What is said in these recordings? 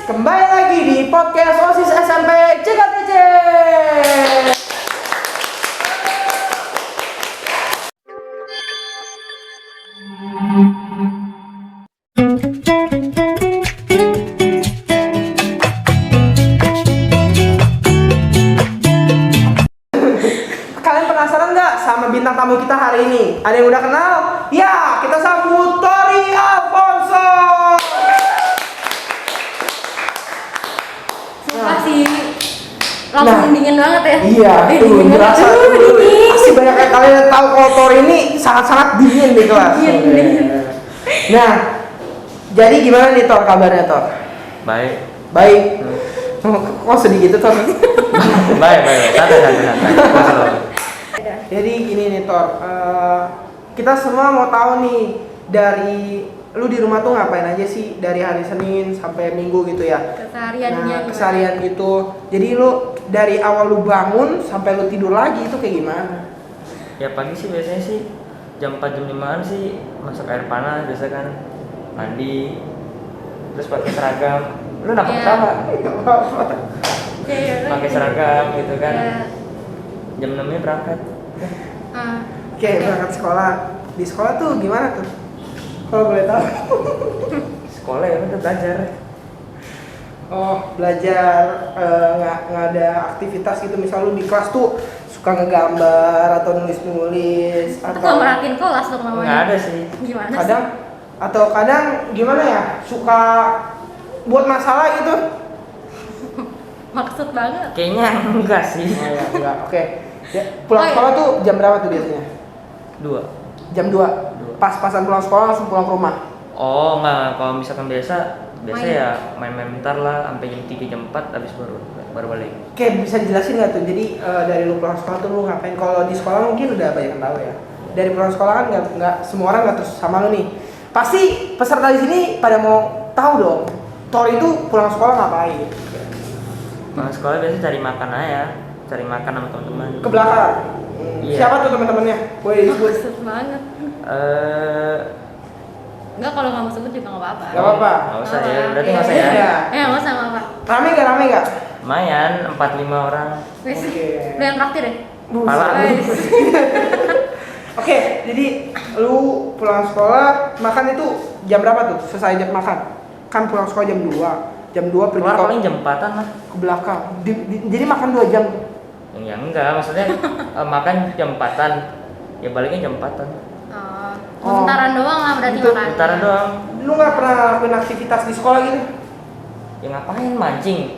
kembali lagi di podcast OSIS SMP CKTC. Kalian penasaran nggak sama bintang tamu kita hari ini? Ada yang udah kenal? Ya, kita sambut Tori Alfonso. Masih langsung dingin banget ya. Iya, tuh berasa pasti banyak yang kalian tahu kalau Tori ini sangat-sangat dingin di kelas. Dingin. Nah, jadi gimana nih Tor kabarnya Tor? Baik. Baik. Kok sedih gitu Tor? Baik. Santai. Jadi gini nih Tor, kita semua mau tahu nih dari lu di rumah tuh ngapain aja sih dari hari Senin sampai Minggu gitu ya? Kesehariannya Keseharian gitu. Jadi lu dari awal lu bangun sampai lu tidur lagi itu kayak gimana? Ya pagi sih biasanya sih jam 4 jam 5-an sih masuk air panas biasa kan, mandi, terus pakai seragam. Lu kenapa Iya. ketawa? Iya. Pakai seragam gitu kan. Iya. Jam 6-nya berangkat. Oke, berangkat sekolah. Di sekolah tuh gimana tuh? Kalau boleh tahu. Sekolah ya udah belajar. Oh, belajar nggak ada aktivitas gitu. Misal lu di kelas tuh suka ngegambar atau nulis-nulis Atau merhatiin kelas dong namanya. Nggak ada sih. Gimana kadang atau kadang gimana ya? Suka buat masalah gitu. sih? Maksud banget. Kayaknya enggak sih. Oh ya, enggak. Oke. Ya, pulang Oh, iya. sekolah tuh jam berapa tuh biasanya? 2. Jam 2. Pas-pasan pulang sekolah langsung pulang ke rumah. Oh enggak, kalau misalkan biasa Main. ya main-main bentar lah sampai jam 3 jam 4 habis baru balik. Oke, bisa dijelasin nggak tuh? Jadi dari lu pulang sekolah tuh lu ngapain? Kalau di sekolah mungkin udah banyak yang tahu ya. Dari pulang sekolah kan nggak semua orang nggak terus sama lu nih. Pasti peserta di sini pada mau tahu dong. Tori itu pulang sekolah ngapain? Pulang sekolah biasa cari makan aja, cari makan sama teman-teman. Ke belakang. Iya. Siapa tuh teman-temannya? Boleh disebut? Maksud banget. Enggak, kalau nggak mau sebut juga nggak apa-apa. Nggak apa-apa. Nggak usah ya, Iya. berarti nggak usah Iya. ya. Nggak usah apa. Rame nggak? Rame nggak? Lumayan, 4-5 orang. Wis. Oke. Lu yang traktir ya? Pala. Wis. Oke, jadi lu pulang sekolah makan itu jam berapa tuh? Selesai jam makan? Kan pulang sekolah jam 2. Jam 2 pergi Keluar ke, paling jam 4-an lah. ke belakang. Jadi makan 2 jam. Ya enggak, maksudnya makan jam 4-an. Ya baliknya jam 4-an. Oh, bentaran doang lah berarti Itu makan. Bentaran doang. Lu nggak pernah ngelakuin aktivitas di sekolah gitu? Ya ngapain mancing?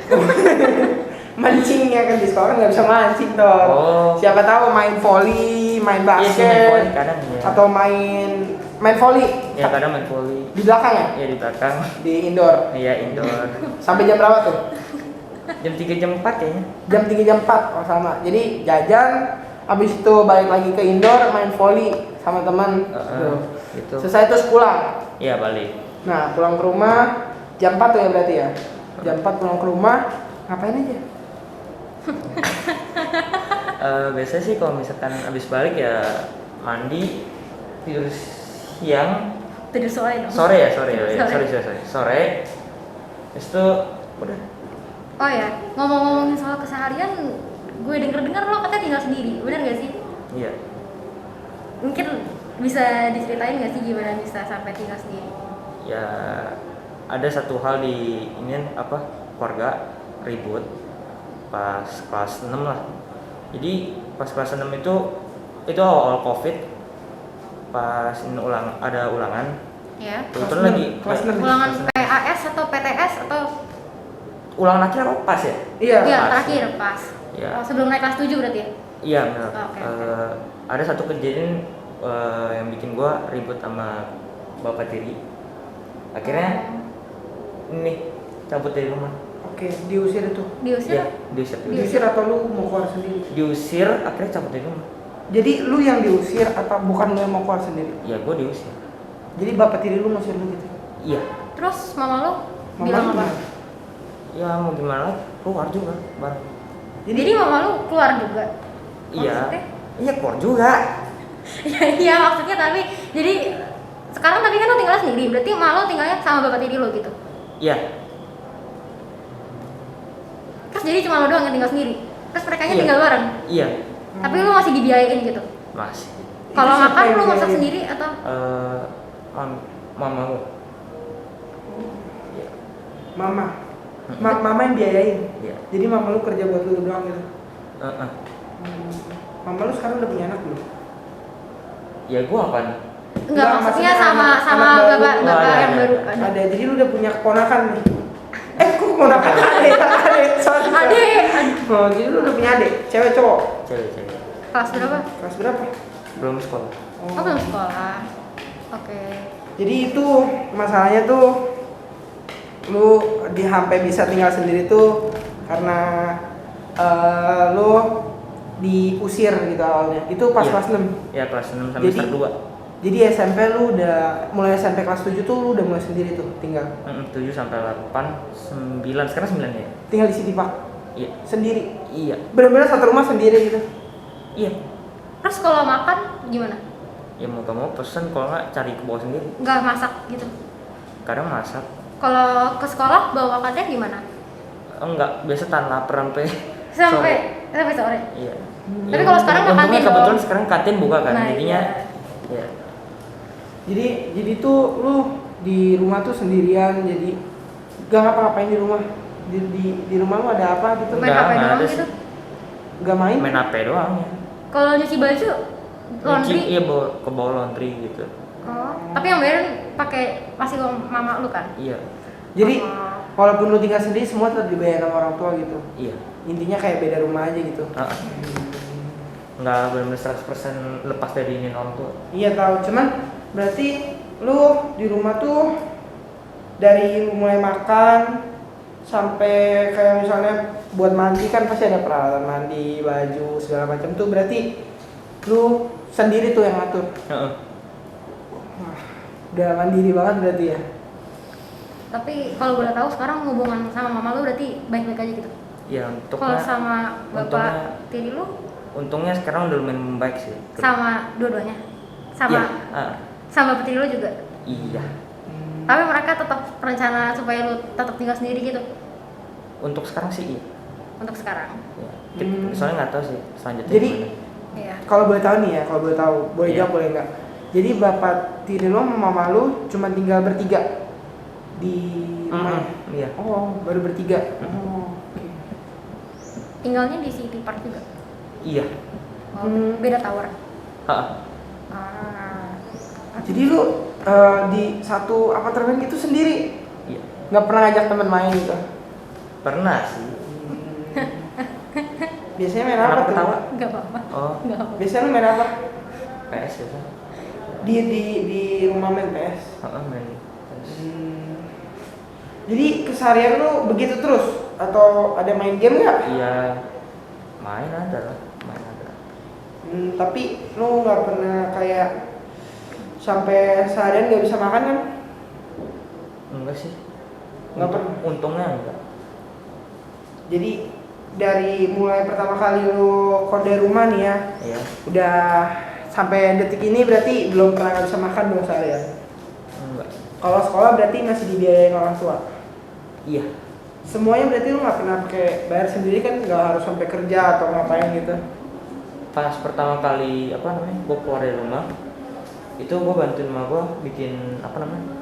Mancing ya kan di sekolah kan nggak bisa mancing toh. Oh. Siapa tahu main volley, main Iya sih main basket, volley kadang ya. atau main volley Ya kadang main volley. di belakang ya? Ya di belakang. Di indoor. Iya indoor. Sampai jam berapa tuh? Jam 3 jam 4 kayaknya. Jam 3 jam 4 oh sama. Jadi jajan, habis itu balik lagi ke indoor main volley sama teman. Tuh. Gitu. Selesai terus pulang. Iya balik. Nah, pulang ke rumah jam 4 tuh ya berarti ya. Jam 4 pulang ke rumah ngapain aja? Biasanya sih kalau misalkan habis balik ya mandi, tidur siang, Tidur sore dong. sore ya. Sore. Habis itu udah. Oh ya, ngomong-ngomongin soal keseharian, gue denger-dengar lo katanya tinggal sendiri, bener gak sih? Iya. Mungkin bisa diceritain gak sih gimana bisa sampai tinggal sendiri? Ya ada satu hal di ini keluarga ribut pas kelas 6 lah. Jadi pas kelas 6 itu awal Covid. Pas ada ulangan. Ya. Kebetulan lagi Kelas 6. Ulangan PAS atau PTS atau ulangan akhir apa pas ya? Iya. ya pas. terakhir pas. Ya. Oh, sebelum naik kelas 7 berarti ya? Iya benar. Oh, oke. Ada satu kejadian yang bikin gua ribut sama bapak tiri. Akhirnya ini cabut dari rumah. Oke, diusir itu. Diusir? Iya, diusir. Diusir atau lu mau keluar sendiri? Diusir, akhirnya cabut dari rumah. Jadi lu yang diusir atau bukan lu yang mau keluar sendiri? Ya gua diusir. Jadi bapak tiri lu ngusir lu gitu? Iya. Terus mama lo Mama bilang lu apa? gimana? Ya mau gimana lagi? Keluar juga bareng. Jadi mama lo keluar juga? Iya. Maksudnya? Iya keluar juga. Iya maksudnya tapi jadi sekarang tapi kan lo tinggal sendiri, berarti emak lo tinggalnya sama bapak tiri lo gitu? Iya. Terus jadi cuma lo doang yang tinggal sendiri. Terus mereka Iya. tinggal bareng. Iya, Tapi lu masih dibiayain gitu. masih. Kalau siapa makan yang lu masak biayain? sendiri atau Mamamu. Mama. Mama yang biayain. Iya. Jadi mama lu kerja buat lu doang gitu. Heeh. Mama lu sekarang udah punya anak belum? Ya gua apa nih? enggak, maksudnya sama anak baru. bapak Oh, ada, yang ada. baru ada. Ada, jadi lu udah punya keponakan nih. Kok keponakan ade, sorry. Adek. Oh, jadi lu udah punya adik, cewek cowok. Cewek. Kelas berapa? Kelas berapa? Belum sekolah. Oh, belum sekolah. Oke. Jadi itu masalahnya tuh lu sampai bisa tinggal sendiri tuh karena lu diusir gitu awalnya. Itu pas Iya. kelas 6. Ya kelas 6 semester 2. Jadi SMP lu udah mulai SMP kelas 7 tuh lu udah mulai sendiri tuh tinggal. 7 sampai 8, 9, sekarang 9 ya? Tinggal di City Park Iya. sendiri. Iya. Benar-benar satu rumah sendiri gitu. Iya. Terus kalau makan gimana? Ya mau gak mau pesen, kalau nggak cari ke bawah sendiri. Enggak masak gitu. Kadang masak. Kalau ke sekolah bawa makannya gimana? Enggak, biasa tahan lapar sampai Sampai sore. Iya. Tapi kalau sekarang nggak untungnya kantin kebetulan dong. sekarang kantin buka kan, Nah, jadinya iya. ya. Jadi tuh lu di rumah tuh sendirian, jadi gak ngapa-ngapain di rumah. Di rumah lu ada apa gitu? Main Enggak, HP nggak doang ada gitu. sih. Gak main? Main HP doang ya. Kalau nyuci baju laundry. Iya, ke bawah laundry gitu. Oh, tapi yang bayarin pakai masih mama lu kan? Iya. Jadi Oh. walaupun lu tinggal sendiri semua tetap dibayar sama orang tua gitu. Iya. Intinya kayak beda rumah aja gitu. Nggak benar-benar 100% lepas dari ini orang tua. Iya tahu, cuman berarti lu di rumah tuh dari lu mulai makan sampai kayak misalnya buat mandi kan pasti ada peralatan mandi, baju segala macam tuh berarti lu sendiri tuh yang ngatur. Heeh. Wah, udah mandiri banget berarti ya. Tapi kalau boleh tahu sekarang hubungan sama mama lu berarti baik-baik aja gitu. Ya Kalau untuknya, sama bapak tiri lu untungnya sekarang udah lumayan membaik sih. sama dua-duanya. Sama Iya. sama petri lu juga. Iya. Tapi mereka tetap rencana supaya lu tetap tinggal sendiri gitu Untuk sekarang sih iya. untuk sekarang. Ya. Soalnya nggak tahu sih selanjutnya Jadi gimana. Iya. kalau boleh tahu nih ya, kalau boleh tahu, boleh Iya. jawab boleh enggak? Jadi bapak tiri lu sama mama lu cuma tinggal bertiga di rumah. Iya. Oh, baru bertiga. Oh, oke. Tinggalnya di City Park juga. Iya. Oh, beda tower. Heeh. Ah. Jadi lu di satu apartemen gitu sendiri, Iya. nggak pernah ngajak temen main gitu? Pernah sih. Biasanya main apa Kenapa tuh? ketawa? Enggak apa-apa. Oh, Enggak apa-apa. Biasanya lu main apa? PS ya kan? Di rumah main PS. Heeh, main. Jadi keseharian lu begitu terus atau ada main game nggak? Iya. Main ada lah, main ada. Tapi lu nggak pernah kayak sampai seharian nggak bisa makan kan? Enggak sih. Nggak pernah. Untungnya enggak. Jadi dari mulai pertama kali lu kode rumah nih ya, Iya. udah sampai detik ini berarti belum pernah nggak bisa makan dong seharian. Enggak. Kalau sekolah berarti masih dibiayain orang tua. Iya. Semuanya berarti lu nggak pernah pakai bayar sendiri kan, nggak harus sampai kerja atau ngapain gitu. Pas pertama kali gue keluar dari rumah, itu gue bantuin mama gue bikin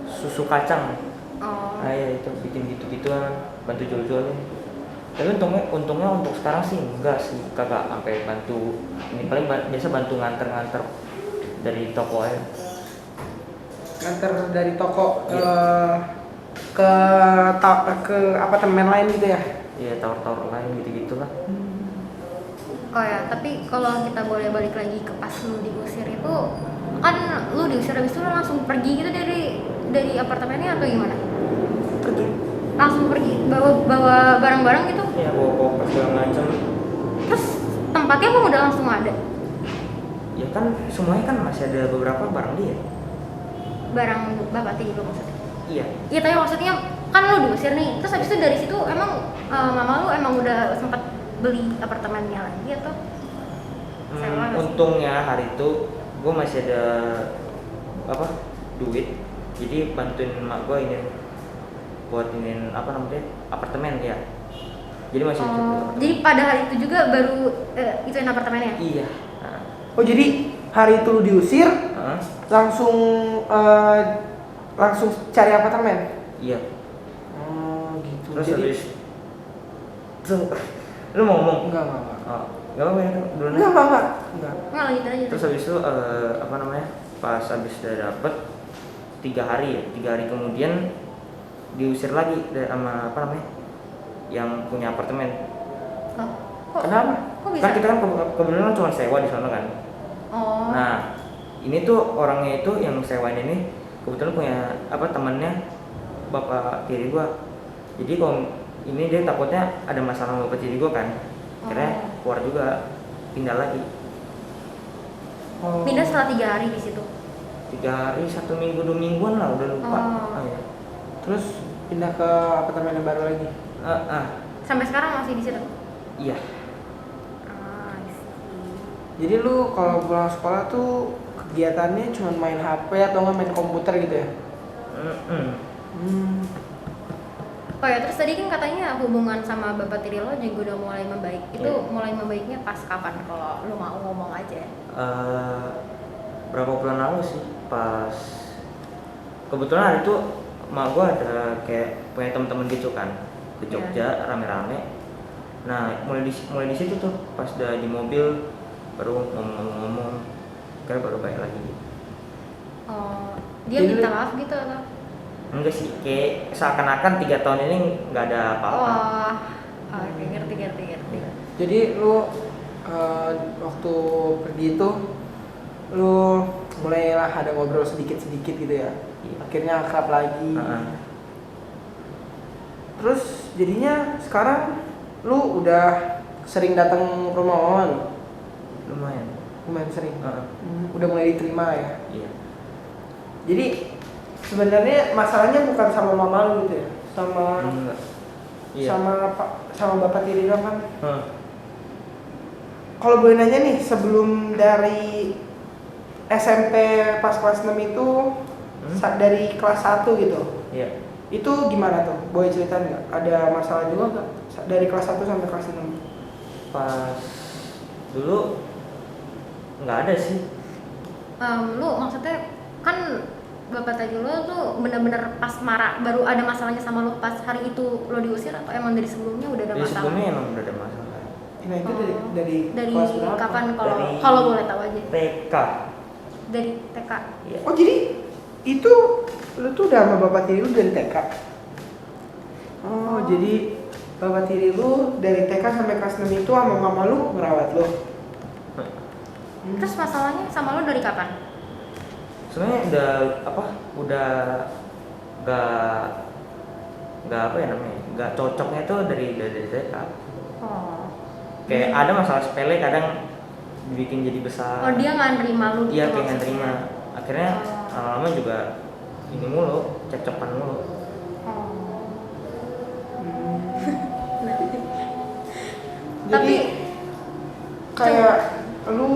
susu kacang. Oh. Nah ya itu bikin gitu-gituan, bantu jual-jualin. Tapi untungnya untuk sekarang sih enggak sih, kagak sampai bantu. Ini paling biasa bantu nganter-nganter dari toko aja. Nganter dari toko Iya. ke apartemen lain gitu ya. Iya, tawar-tawar lain gitu-gitulah. Oh ya, tapi kalau kita boleh balik lagi ke pas lu diusir itu, kan lu diusir habis itu lu langsung pergi gitu dari apartemennya atau gimana? Pergi. Langsung pergi, bawa barang-barang gitu. Ya bawa koper segala macam. Terus tempatnya emang udah langsung ada Ya kan semuanya kan masih ada beberapa barang dia. barang bapak tiri lu maksudnya? Iya. Iya, tapi maksudnya kan lu diusir nih, terus habis itu dari situ emang mama lu emang udah sempat beli apartemennya lagi atau sewa nggak sih? Untungnya hari itu gue masih ada duit, jadi bantuin emak gue ini buat apartemen ya. jadi masih dicek dulu. Jadi pada hari itu juga baru ituin apartemennya? Iya. Nah, Oh jadi hari itu lu diusir, langsung langsung cari apartemen? iya. Oh gitu. Terus jadi habis tuh lu mau ngomong? enggak. Oh, nggak apa-apa ya, dulu nih. Enggak. Nggak, lanjutin aja. Terus habis itu apa namanya, pas habis udah dapet 3 hari kemudian diusir lagi sama apa namanya yang punya apartemen. Oh, kok, Kenapa? kok bisa? Kan kita kan kebetulan cuma sewa di sana kan. Oh. Nah ini tuh orangnya itu yang sewain ini kebetulan punya apa temannya bapak tiri gua. Jadi kalau ini dia takutnya ada masalah sama bapak tiri gua kan, akhirnya keluar juga, pindah lagi. Oh. Pindah setelah 3 hari di situ. 3 hari, 1 minggu, 2 mingguan lah, udah lupa. Oh. Ya. Terus pindah ke apartemen yang baru lagi. Sampai sekarang masih di situ. Iya. I see. Jadi lu kalau pulang sekolah tuh kegiatannya cuma main HP atau nggak main komputer gitu ya? Oh ya, terus tadi kan katanya hubungan sama bapak tiri lo juga udah mulai membaik. Itu Iya. mulai membaiknya pas kapan kalau lo mau ngomong aja? Berapa bulan lalu sih, pas kebetulan hari itu emak gua ada kayak punya teman-teman gitu kan ke Jogja rame-rame. Nah mulai di situ tuh pas udah di mobil baru ngomong-ngomong, kayak baru baik lagi. Oh, dia Jadi minta maaf gitu atau? Enggak sih, kayak seakan-akan 3 tahun ini nggak ada apa-apa. Wah, oke, ngerti. Jadi lu waktu pergi itu lu mulailah ada ngobrol sedikit-sedikit gitu ya? Iya. Akhirnya akrab lagi. Terus jadinya sekarang lu udah sering datang rumah mama lu? Lumayan sering. Udah mulai diterima ya? Iya. Jadi sebenarnya masalahnya bukan sama mama lu gitu ya? Sama Enggak. Iya. sama bapak tiri lo kan? Kalau boleh nanya nih, sebelum dari SMP pas kelas 6 itu dari kelas 1 gitu. Iya. Itu gimana tuh? Boleh ceritain nggak? Ada masalah juga nggak? Dari kelas 1 sampai kelas 6? Pas dulu nggak ada sih. Lu maksudnya kan bapak tadi lo tuh bener-bener pas marah baru ada masalahnya sama lo pas hari itu lo diusir atau emang dari sebelumnya udah ada Dari masalah? sebelumnya emang udah ada masalah. Nah itu dari dari kelas berapa? kapan Dari- kalau boleh tahu aja? TK. Dari TK. Iya. Oh jadi itu lu tuh udah sama bapak tiri lu dari TK? Oh jadi bapak tiri lu dari TK sampai kelas 6 itu sama mama lu ngerawat lu? Terus masalahnya sama lo dari kapan? Sebenarnya udah nggak apa ya namanya, nggak cocoknya tuh dari TK. Oh. Kayak ada masalah sepele kadang dibikin jadi besar. Oh, dia nggak nerima lu gitu Iya, kayak nggak maksudnya? terima. Akhirnya lama-lama juga ini mulu, cekcokan mulu. Oh. Jadi Tapi kayak lu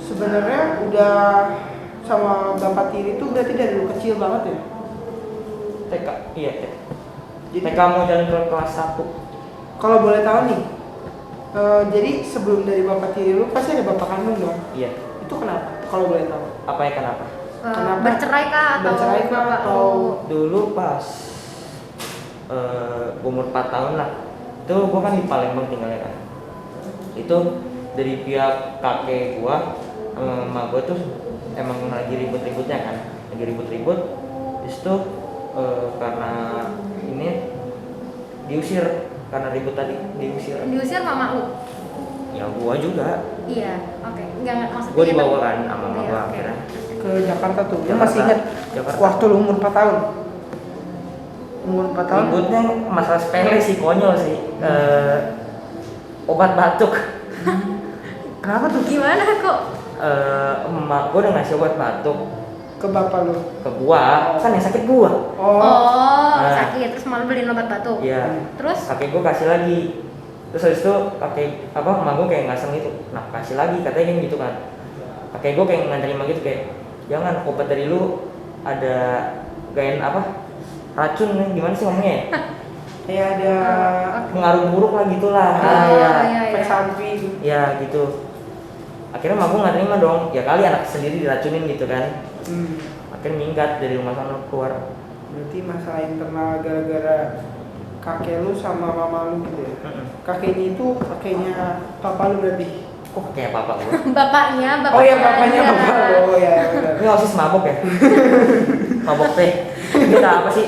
sebenarnya udah sama bapak tiri tuh berarti dari lu kecil banget ya? TK, iya TK. Jadi TK mau jalan ke kelas 1. kalau boleh tahu nih, jadi sebelum dari bapak tiri lu pasti ada bapak kandung dong? Iya. Itu kenapa? Kalau boleh tahu? Apa ya kenapa? Kenapa? bercerai kah atau Bercerai kah bapak atau lu- Dulu pas umur 4 tahun lah, itu gua kan di Palembang tinggalnya kan. Itu dari pihak kakek gua sama mama gua tuh emang lagi ribut-ributnya kan, lagi ribut-ribut. Terus tuh karena ini diusir, karena ribut tadi diusir. diusir mama lu? Ya gua juga, Iya, oke. Nggak maksudnya. gua dibawa kan sama mama Iya, gua oke. akhirnya. ke Jakarta tuh? Lu Jakarta. masih ingat Jakarta. waktu lu umur 4 tahun? Umur 4 tahun? Ributnya masalah sepele sih, konyol sih. Obat batuk. Kenapa tuh? Gimana kok? Emak gua udah ngasih obat batuk Ke bapak lu? ke gua, kan yang sakit gua. Oh, Nah. sakit terus malah beliin obat batuk. Iya. Terus? Kakek gua kasih lagi. Terus habis itu emak gua kayak ngasem gitu. Nah, kasih lagi katanya kan gitu kan. Kakek gua kayak nggak terima gitu, kayak jangan, obat dari lu ada racun nih, gimana sih ngomongnya ya? Kayak ada pengaruh buruk lah gitulah. iya. efek samping. Ya gitu. Akhirnya mama gue nggak terima dong. Ya kali anak sendiri diracunin gitu kan. Akhirnya minggat dari rumah sana keluar. Berarti masalah internal gara-gara kakek lu sama mama lu gitu ya? Kakeknya itu kakeknya papa lu berarti? Kok kayak papa gue? Bapaknya Oh ya bapaknya aja. bapak lu, oh ya benar. Ini osis mabok ya? Mabok teh. Kita apa sih?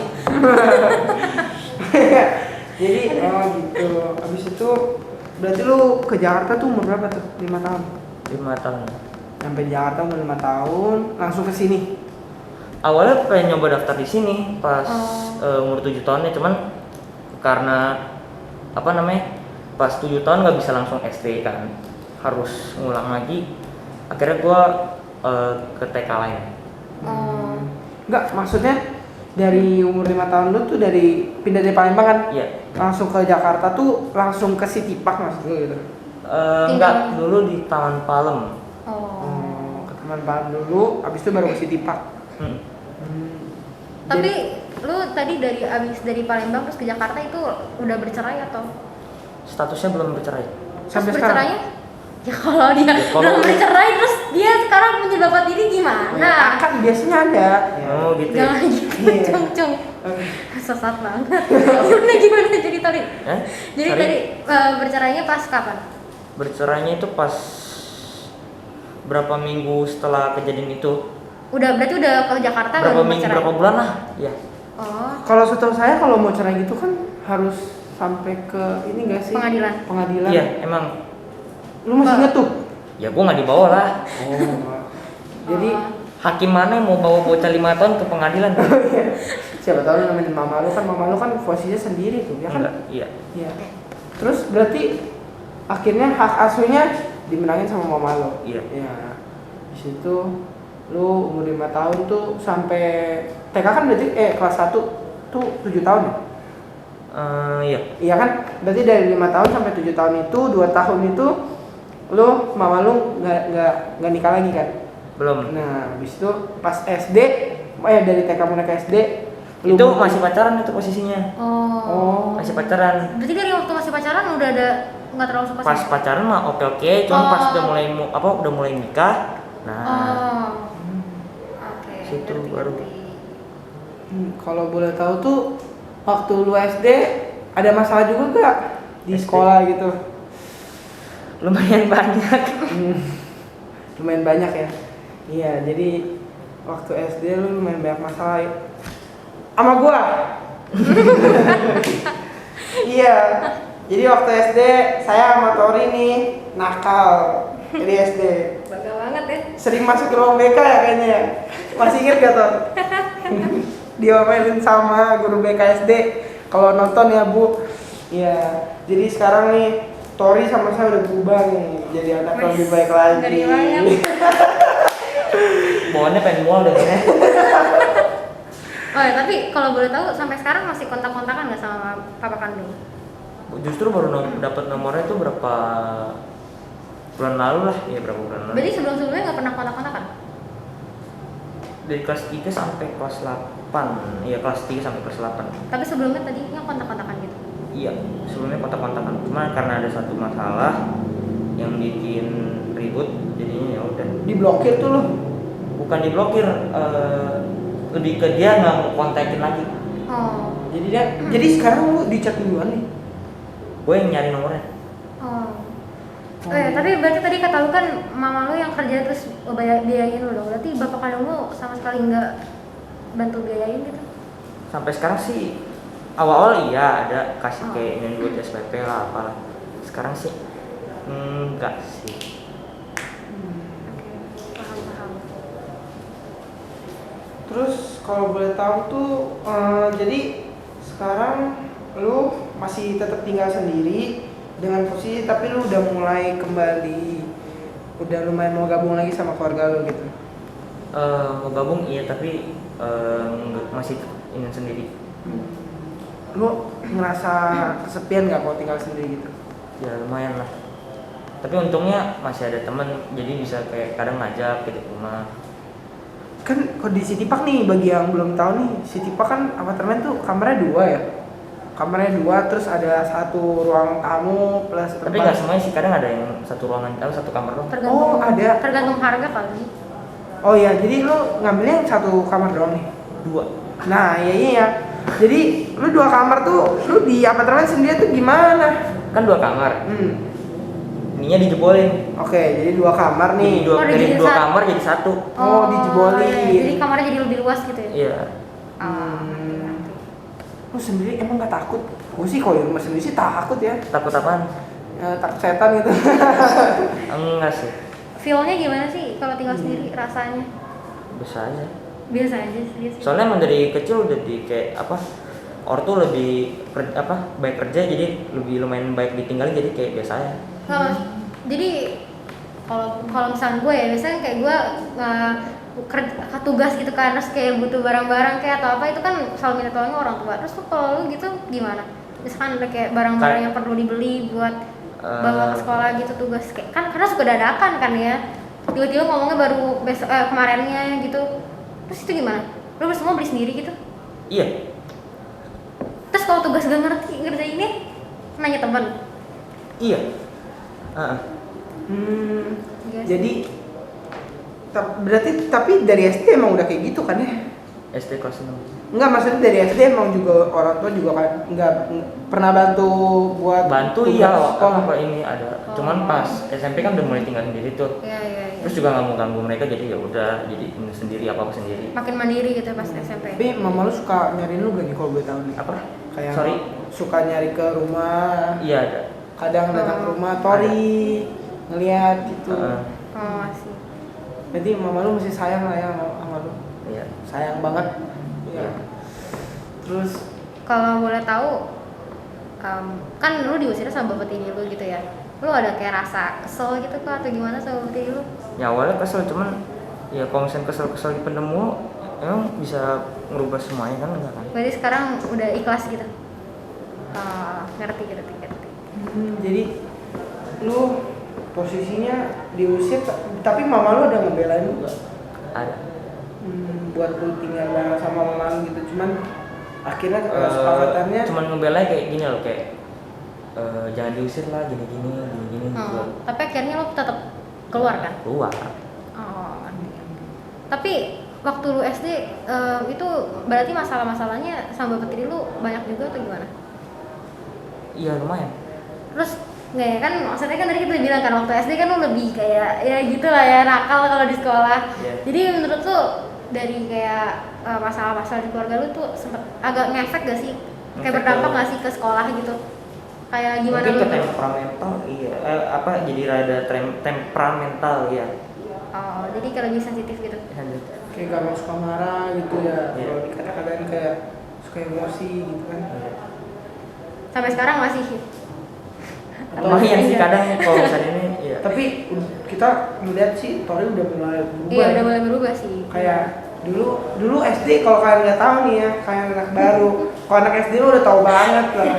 Jadi oh gitu. Abis itu berarti lu ke Jakarta tuh umur berapa tuh? 5 tahun? 5 tahun. Sampai di Jakarta umur 5 tahun, langsung ke sini. Awalnya pengen nyoba daftar di sini pas umur 7 tahunnya, cuman karena apa namanya? Pas 7 tahun nggak bisa langsung SD kan, harus ngulang lagi. Akhirnya gua ke TK lain. Enggak, maksudnya dari umur 5 tahun lu tuh dari pindah dari Palembang kan? Iya. Langsung ke Jakarta tuh langsung ke City Park maksud lu gitu? Enggak, dulu di Taman Palem. Ke Taman Palem dulu, abis itu baru ke City Park. Tapi lu tadi abis dari Palembang terus ke Jakarta itu udah bercerai atau? Statusnya belum bercerai. Sampai Terus sekarang? bercerainya? Ya kalau dia kalau belum bercerai terus dia sekarang punya bapak diri gimana? Nah, kan biasanya ada. Oh gitu ya. Jangan gitu, Iya. cung. Sesat banget. Gimana jadi tadi? Jadi Sorry. tadi bercerainya pas kapan? Bercerainya itu pas berapa minggu setelah kejadian itu. Berarti udah ke Jakarta Berapa baru minggu, bercerai? berapa bulan lah. Iya. Oh, Kalau setahu saya kalau mau cerai gitu kan harus sampai ke ini enggak sih? Pengadilan. Pengadilan. Iya, emang. Lu masih inget tuh? Ya gua nggak dibawa lah. Jadi Hakim mana yang mau bawa bocah 5 tahun ke pengadilan? siapa tahu lu nemenin mama lu kan posisinya sendiri tuh, ya kan? Enggak, iya. Iya. Terus berarti akhirnya hak asuhnya dimenangin sama mama lo. Iya. Ya. Di situ lu umur 5 tahun tuh sampai TK kan berarti kelas 1 tuh 7 tahun ya? Iya. Iya kan? Berarti dari 5 tahun sampai 7 tahun itu 2 tahun itu lu mama lu nggak nikah lagi kan? Belum. Nah, habis itu pas SD dari TK mulai ke SD lu Itu masih pacaran itu posisinya. Oh. Masih pacaran. Berarti dari waktu masih pacaran udah ada nggak terlalu suka Pas sama? pacaran mah oke, cuman pas udah mulai udah mulai nikah. Nah, Oke. situ ngerti, baru. ngerti. Kalau boleh tahu tuh waktu lu SD ada masalah juga gak di SD? sekolah gitu? Lumayan banyak. Lumayan banyak ya. Iya, jadi waktu SD lu lumayan banyak masalah ya. Sama gua. Iya. Jadi waktu SD saya sama Tori nih nakal di SD. Bangga banget ya. Sering masuk ke ruang BK ya kayaknya ya. Masih inget gak Tor? Diomelin sama guru BK SD kalau nonton ya Bu. Iya. Jadi sekarang nih Tori sama saya udah berubah nih jadi anak yang lebih baik lagi. Ngeri banget. Bawaannya pengen mual deh kayaknya. Oh ya, tapi kalau boleh tahu sampai sekarang masih kontak-kontakan nggak sama papa kandung? Justru baru dapat nomornya itu berapa bulan lalu lah, ya berapa bulan lalu. Berarti sebelum-sebelumnya nggak pernah kontak-kontakan? Dari kelas 3 sampai kelas 8. Iya, kelas 3 sampai kelas 8. Tapi sebelumnya tadinya kontak-kontakan gitu? Iya, sebelumnya kontak-kontakan. Cuma karena ada satu masalah yang bikin ribut, jadinya ya udah. Diblokir tuh lu. Bukan diblokir, lebih ke dia nggak mau kontakin lagi. Oh. Jadi sekarang lu di chat duluan nih. Gue yang nyari nomornya. Oh. Oh ya, tapi berarti tadi kata lu kan mama lu yang kerja terus biayain lu dong. Berarti bapak kandung lu sama sekali nggak bantu biayain gitu? Sampai sekarang sih awal-awal iya ada kasih kayak ini duit SPP lah apalah. Sekarang sih enggak sih. Paham. Terus kalau boleh tahu tuh jadi sekarang lu masih tetap tinggal sendiri dengan posisi tapi lu udah mulai kembali udah lumayan mau gabung lagi sama keluarga lu gitu. Mau gabung iya tapi masih ingin sendiri. Lu ngerasa kesepian nggak kalau tinggal sendiri gitu? Ya lumayan lah. Tapi untungnya masih ada temen jadi bisa kayak kadang ngajak gitu ke rumah. Kan kalau di City Park nih bagi yang belum tahu nih, City Park kan apartemen tuh kamarnya 2 ya. kamarnya 2, terus ada satu ruang tamu plus Tapi nggak semuanya sih, kadang ada yang satu ruangan atau satu kamar doang. Tergantung, ada. tergantung harga kali. Oh iya, jadi lu ngambilnya yang satu kamar doang nih? 2. Nah iya. Jadi lu 2 kamar tuh, lu di apartemen sendiri tuh gimana? Kan 2 kamar. Ininya dijebolin. Oke, jadi 2 kamar nih. Dari 2 kamar jadi 1. Oh, dijebolin. Iya. Jadi kamarnya jadi lebih luas gitu ya? Iya. Lu sendiri emang gak takut? Gue sih kalau di rumah sendiri sih takut ya. Takut apaan? Takut setan gitu. Enggak sih. Feel-nya gimana sih kalau tinggal sendiri rasanya? Biasa aja. Biasa aja sih. Soalnya emang dari kecil udah di kayak apa? Ortu lebih baik kerja, jadi lebih lumayan baik ditinggalin, jadi kayak biasa aja. Jadi kalau misalnya gue ya, biasanya kayak gue kerja tugas gitu kan, terus kayak butuh barang-barang kayak atau apa, itu kan selalu minta tolongnya orang tua. Terus tuh kalau lu gitu gimana? Misalkan ada kayak barang-barang yang perlu dibeli buat bawa ke sekolah gitu, tugas kayak kan karena suka dadakan kan ya, tiba-tiba ngomongnya baru besok kemarinnya gitu. Terus itu gimana? Lu semua beli sendiri gitu? Iya. Terus kalau tugas gak ngerti ngerjainnya, nanya teman? Iya. Yes. Jadi berarti tapi dari SD emang udah kayak gitu kan ya? SD kelas 6. Enggak, maksudnya dari SD emang juga orang tua juga kan enggak pernah bantu buat Bantu tugas iya, sekolah. apa ini ada. Cuman pas SMP kan udah mulai tinggal sendiri tuh. Iya. Terus juga nggak mau ganggu mereka, jadi ya udah, jadi ini sendiri apa sendiri. Makin mandiri gitu pas SMP. Tapi mama lu suka nyariin lu gak nih kalau gue tahu nih? Apa? Kayak Sorry. suka nyari ke rumah. Iya ada. Kadang datang ke rumah Tori ngeliat gitu. Oh masih. Jadi mama lu masih sayang lah ya sama lu. Iya. Sayang banget. Iya. Terus Kalau boleh tahu, kan lu diusirnya sama bapak tiri lu gitu ya. Lu ada kayak rasa kesel gitu kah atau gimana sama bapak tiri lu? Ya awalnya kesel, cuman ya kalau misalnya kesel di pendemu, emang bisa ngerubah semuanya kan enggak kan? Berarti sekarang udah ikhlas gitu. Ngerti. jadi lu posisinya diusir tapi mama lu ada ngebelain lu gak? Ada. Buat lu tinggal bareng sama mama lu gitu, cuman akhirnya kesepakatannya cuman ngebelanya kayak gini loh, kayak jangan diusir lah, gini gitu. Tapi akhirnya lu tetap keluar kan? Keluar. Ngerti. Tapi waktu lu SD itu berarti masalah-masalahnya sama bapak tiri lu banyak juga atau gimana? Iya lumayan. Terus nggak ya kan, maksudnya kan tadi kita bilang kan waktu SD kan lu lebih kayak ya gitulah ya, nakal kalau di sekolah. Yeah. Jadi menurut lu dari kayak masalah-masalah di keluarga lu tuh sempet agak ngefek gak sih? Kayak berdampak gak sih ke sekolah gitu? Kayak gimana mungkin lu? ke temperamental, iya. Jadi rada temperamental ya. Oh, jadi kayak lebih sensitif gitu. kayak gampang suka marah gitu ya. Iya. Kalau dikata-katain kayak suka emosi gitu kan. Sampai sekarang masih. Lumayan sih kadang kalau misalnya ini iya. Tapi kita melihat sih Tori udah mulai berubah. Iya, ya. udah mulai berubah sih. Kayak dulu SD kalau kalian nggak tahu nih ya, kayak anak baru. Kalau anak SD lu udah tahu banget lah.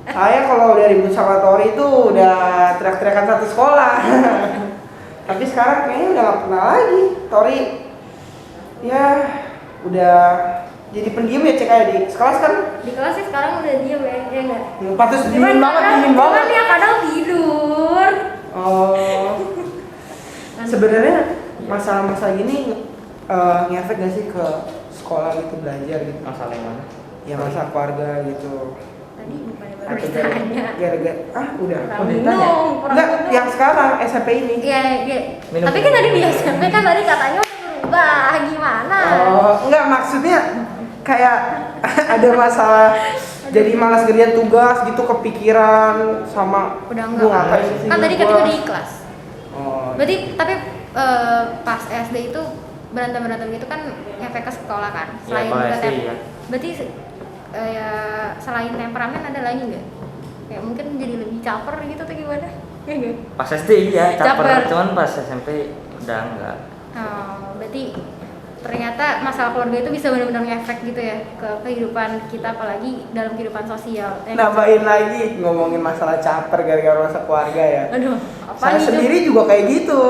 Saya kalau udah ribut sama Tori itu udah teriak-teriakan satu sekolah. Tapi sekarang kayaknya udah nggak pernah lagi. Tori ya udah jadi pendiam ya, cek aja di sekolah kan. Di kelas sih sekarang udah diem ya nggak? Patut dingin banget, dingin banget. Cuman ya kadang tidur. Oh. Sebenarnya masalah-masalah gini ngefek gak sih ke sekolah gitu, belajar gitu? Masalah yang mana? Ya masalah keluarga gitu. Tadi bukannya baru Atau ditanya. gara-gara udah. Pernah ditanya? minum, Enggak, yang sekarang SMP ini. Iya. Minum. Tapi kan tadi di SMP kan tadi katanya udah berubah, gimana? Oh, enggak, maksudnya kayak ada masalah jadi malas kerjaan tugas gitu, kepikiran sama Udah gua enggak. ngapain sih Kan tadi gua. katanya udah ikhlas. Oh. Berarti tapi pas SD itu berantem gitu kan efek ke sekolah kan? Selain kalau ke SD, ya. Berarti ya selain temperamen ada lagi nggak? Kayak mungkin jadi lebih caper gitu atau gimana? Ya nggak? Pas SD iya caper, Caper. cuman pas SMP udah enggak. Oh, berarti ternyata masalah keluarga itu bisa benar-benar ngefek gitu ya ke kehidupan kita, apalagi dalam kehidupan sosial. Nambahin lagi ngomongin masalah caper gara-gara masalah keluarga ya. Aduh, apa Saya nih, sendiri juga kayak gitu.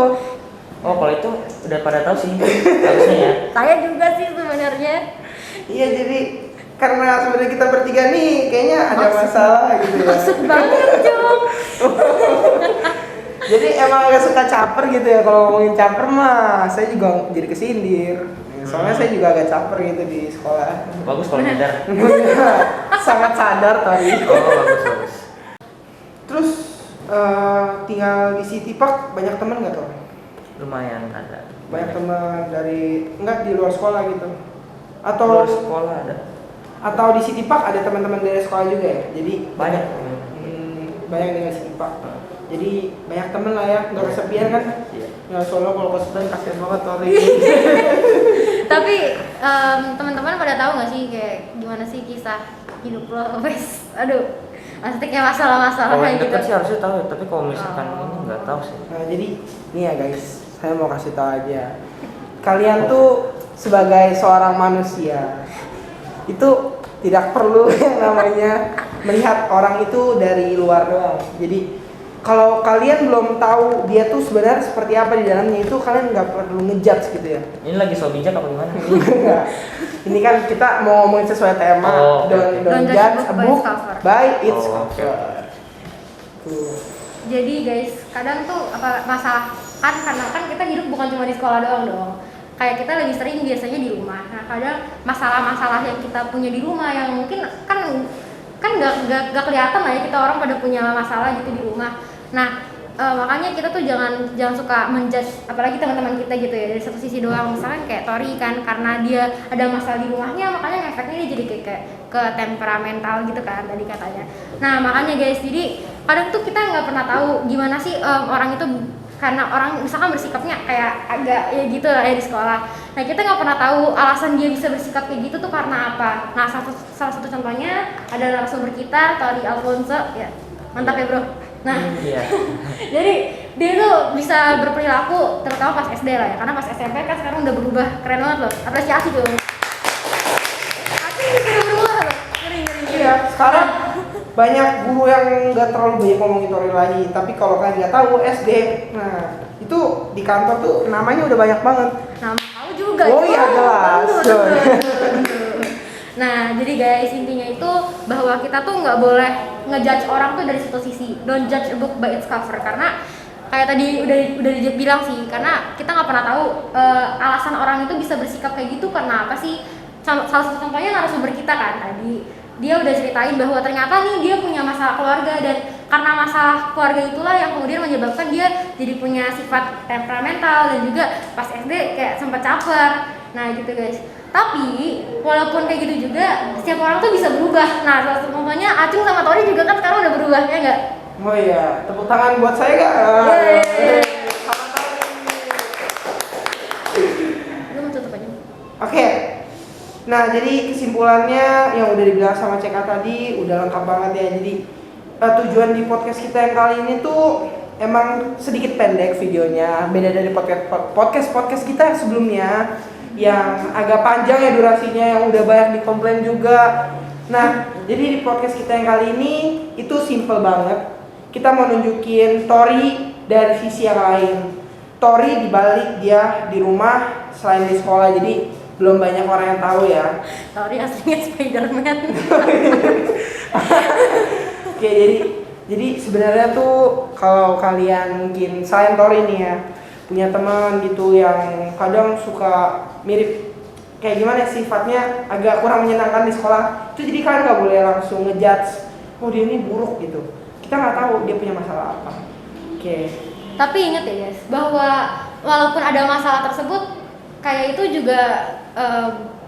Oh kalau itu udah pada tahu sih harusnya ya. Saya juga sih sebenarnya. Iya, jadi karena sebenarnya kita bertiga nih kayaknya ada masalah gitu ya. Maksud banget Jom. Jadi emang agak suka caper gitu ya, kalau ngomongin caper mah saya juga jadi kesindir. Soalnya saya juga agak caper gitu di sekolah. Bagus kalau nyadar. Sangat sadar tadi. Oh, bagus. Terus tinggal di City Park banyak teman nggak tuh? Lumayan ada. Banyak teman dari enggak di luar sekolah gitu? Atau Luar sekolah ada. Atau di City Park ada teman-teman dari sekolah juga ya? Jadi Banyak. banyak dengan City Park. Jadi banyak temen lah ya, nggak kesepian kan? Iya. Ya soalnya kalau kesepian kasihan banget Tori. Tapi teman-teman pada tahu nggak sih kayak gimana sih kisah hidup lo? Wes, aduh, maksudnya kayak masalah-masalah Kalau kayak yang gitu. dekat sih harusnya tahu, tapi kalau misalkan ini nggak tahu sih. Nah jadi nih ya guys, saya mau kasih tahu aja. Kalian tuh sebagai seorang manusia itu tidak perlu yang namanya melihat orang itu dari luar doang. Jadi kalau kalian belum tahu dia tuh sebenarnya seperti apa di dalamnya, itu kalian nggak perlu ngejudge gitu ya. Ini lagi so bijak apa gimana? Enggak. Ini kan kita mau ngomongin sesuai tema. Oh, Don't Don't judge a book by its Oh, cover. okay. Tuh. Jadi guys, kadang tuh apa masalah kan karena kan kita hidup bukan cuma di sekolah doang dong. Kayak kita lebih sering biasanya di rumah. Nah kadang masalah-masalah yang kita punya di rumah yang mungkin kan nggak kelihatan lah ya, kita orang pada punya masalah gitu di rumah. Nah makanya kita tuh jangan suka menjudge apalagi teman-teman kita gitu ya dari satu sisi doang. Misalkan kayak Tori kan karena dia ada masalah di rumahnya makanya efeknya dia jadi kayak ke temperamental gitu kan tadi katanya. Nah makanya guys, jadi kadang tuh kita nggak pernah tahu gimana sih orang itu, karena orang misalkan bersikapnya kayak agak ya gitu lah ya di sekolah. Nah kita nggak pernah tahu alasan dia bisa bersikap kayak gitu tuh karena apa. Nah salah satu contohnya ada narasumber kita Tori Alfonso ya, mantap ya bro. Nah Iya. jadi dia tuh bisa berperilaku terutama pas SD lah ya, karena pas SMP kan sekarang udah berubah, keren banget loh, apresiasi tuh. Aku udah berubah loh, ngeri. Iya, sekarang banyak guru yang nggak terlalu banyak ngomongin Tori lagi, tapi kalau kalian nggak tahu SD, nah itu di kantor tuh namanya udah banyak banget. Nama kamu juga. Oh iya jelas. Nah jadi guys, intinya itu bahwa kita tuh nggak boleh ngejudge orang tuh dari satu sisi. Don't judge a book by its cover, karena kayak tadi udah dibilang sih, karena kita nggak pernah tahu alasan orang itu bisa bersikap kayak gitu karena apa sih. Salah satu contohnya narasumber kita kan tadi, dia udah ceritain bahwa ternyata nih dia punya masalah keluarga, dan karena masalah keluarga itulah yang kemudian menyebabkan dia jadi punya sifat temperamental dan juga pas SD kayak sempat caper. Nah gitu guys. Tapi walaupun kayak gitu juga setiap orang tuh bisa berubah. Nah salah satu contohnya Acung sama Tori juga kan sekarang udah berubah ya nggak? Oh iya, tepuk tangan buat saya gak? Lu mau tutup aja. Oke. Nah, jadi kesimpulannya yang udah dibilang sama Ceka tadi udah lengkap banget ya. Jadi tujuan di podcast kita yang kali ini tuh emang sedikit pendek videonya, beda dari podcast kita yang sebelumnya yang agak panjang ya durasinya, yang udah banyak dikomplain juga. Nah, jadi di podcast kita yang kali ini itu simple banget. Kita mau nunjukin Tori dari sisi yang lain. Tori dibalik dia di rumah selain di sekolah, jadi belum banyak orang yang tahu ya. Tori aslinya Spiderman. Oke, jadi sebenarnya tuh kalau kalian mungkin selain Tori nih ya, punya teman gitu yang kadang suka mirip kayak gimana sifatnya agak kurang menyenangkan di sekolah, itu jadi kalian nggak boleh langsung ngejudge, oh dia ini buruk gitu. Kita nggak tahu dia punya masalah apa. Oke. Tapi ingat ya guys, bahwa walaupun ada masalah tersebut, kayak itu juga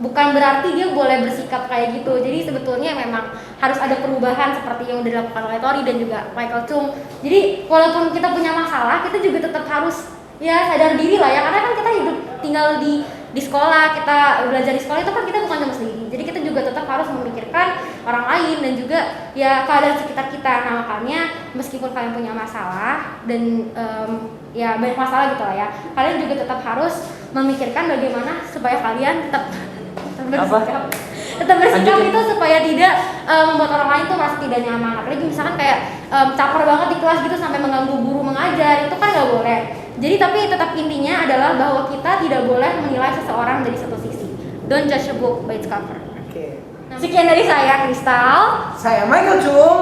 bukan berarti dia boleh bersikap kayak gitu. Jadi sebetulnya memang harus ada perubahan seperti yang udah dilakukan oleh Tori dan juga Michael Chung. Jadi walaupun kita punya masalah, kita juga tetap harus ya sadar diri lah ya, karena kan kita hidup tinggal di sekolah, kita belajar di sekolah itu kan kita bukan cuma sendiri. Jadi kita juga tetap harus memikirkan orang lain dan juga ya keadaan sekitar kita. Nah makanya meskipun kalian punya masalah dan ya banyak masalah gitu lah ya, kalian juga tetap harus memikirkan bagaimana supaya kalian tetap bersikap itu supaya tidak membuat orang lain tuh merasa tidak nyaman. Apalagi misalkan kayak caper banget di kelas gitu sampai mengganggu guru mengajar, itu kan nggak boleh. Jadi tapi tetap intinya adalah bahwa kita tidak boleh menilai seseorang dari satu sisi. Don't judge a book by its cover. Oke. Sekian dari saya, Kristal. Saya Michael Cung.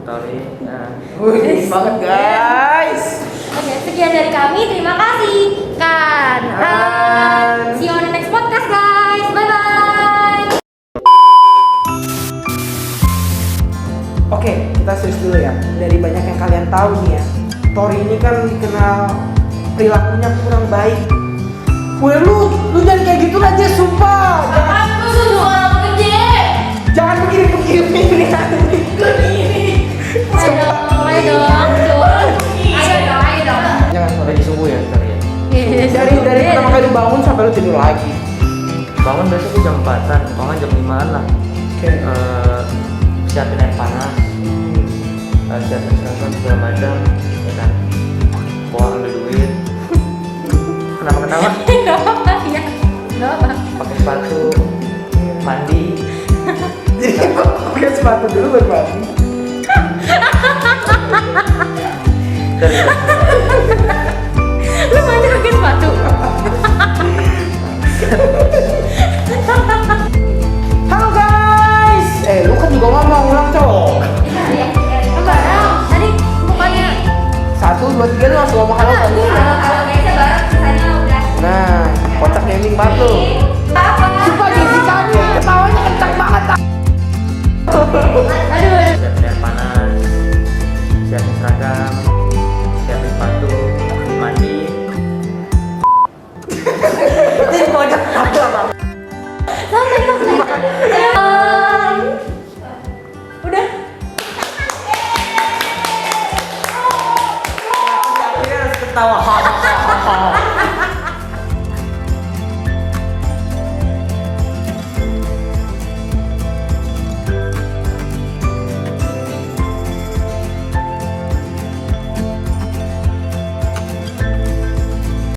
Sorry. Nah. Wih, banget guys. Oke, sekian dari kami. Terima kasih, Kan. See you on the next podcast, guys. Bye-bye. Oke, kita serius dulu ya. Dari banyak yang kalian tahu nih ya, Tori ini kan dikenal perilakunya kurang baik. Weh lu jangan kayak gitu aja, sumpah. Aku suruh orang gede. Jangan begini ini. Ayo dong. Jangan Udah Tori. di subuh ya ntar ya. Dari pertama kali bangun sampai lu tidur lagi. Bangun biasa gue jam 4-an, kalau nggak jam 5-an lah. Oke. Siapin air panas, siapin seragam segala macam, ya kan. Bawa ambil duit. Kenapa ketawa? Gak apa-apa ya. Gak apa. Pakai sepatu, mandi. Jadi pakai sepatu dulu baru mandi. Dari Lu mandi pakai sepatu. Halo guys. Lu kan juga ngomong ulang cowok. Tadi bukannya 1, 2, 3 lu langsung ngomong halo kan. kalau biasa bareng sisanya udah. Nah, kocak gaming banget lu. Apa? Sumpah Jessica nih ketawanya kencang banget. Aduh. siapin air panas, siapin seragam, siapin sepatu, mandi. Ini kocak banget. Sampai. Udah. Akhirnya harus ketawa.